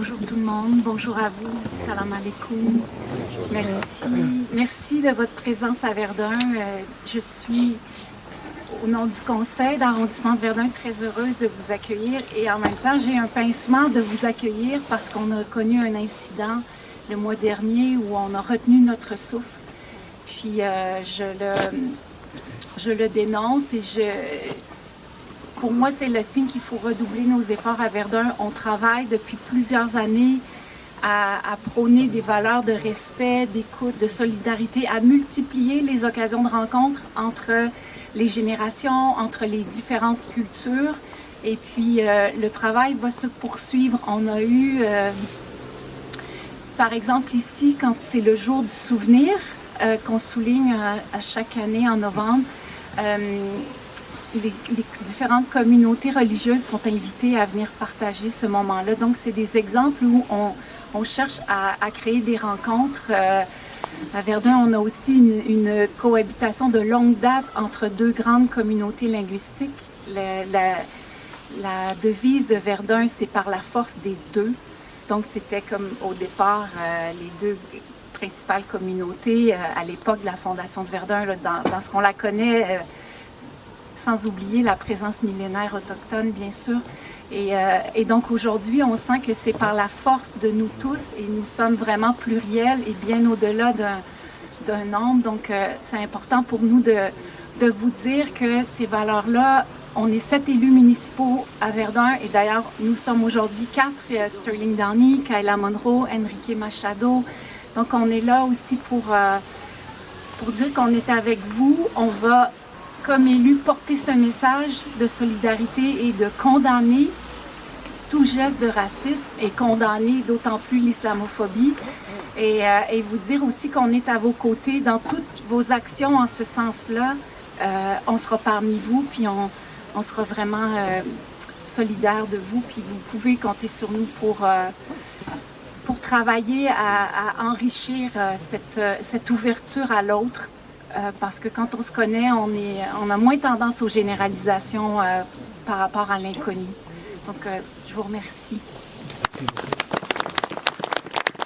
Bonjour tout le monde, bonjour à vous, salam alaikum. Merci de votre présence à Verdun. Je suis, au nom du conseil d'arrondissement de Verdun, très heureuse de vous accueillir et en même temps, j'ai un pincement de vous accueillir parce qu'on a connu un incident le mois dernier où on a retenu notre souffle. Puis je le dénonce et pour moi, c'est le signe qu'il faut redoubler nos efforts à Verdun. On travaille depuis plusieurs années à prôner des valeurs de respect, d'écoute, de solidarité, à multiplier les occasions de rencontre entre les générations, entre les différentes cultures. Et puis, le travail va se poursuivre. On a eu, par exemple, ici, quand c'est le jour du souvenir, qu'on souligne à chaque année en novembre, les différentes communautés religieuses sont invitées à venir partager ce moment-là. Donc, c'est des exemples où on cherche à créer des rencontres. À Verdun, on a aussi une cohabitation de longue date entre deux grandes communautés linguistiques. La devise de Verdun, c'est par la force des deux. Donc, c'était comme au départ les deux principales communautés à l'époque de la fondation de Verdun, là, dans ce qu'on la connaît, sans oublier la présence millénaire autochtone, bien sûr. Et donc aujourd'hui, on sent que c'est par la force de nous tous, et nous sommes vraiment pluriels et bien au-delà d'un nombre. Donc c'est important pour nous de vous dire que ces valeurs-là, on est 7 élus municipaux à Verdun, et d'ailleurs, nous sommes aujourd'hui 4, Sterling Downey, Kayla Monroe, Enrique Machado. Donc on est là aussi pour dire qu'on est avec vous. On va, comme élus, porter ce message de solidarité et de condamner tout geste de racisme et condamner d'autant plus l'islamophobie et vous dire aussi qu'on est à vos côtés dans toutes vos actions en ce sens-là. On sera parmi vous, puis on sera vraiment solidaires de vous, puis vous pouvez compter sur nous pour travailler à enrichir cette ouverture à l'autre. Parce que quand on se connaît, on a moins tendance aux généralisations par rapport à l'inconnu. Donc, je vous remercie.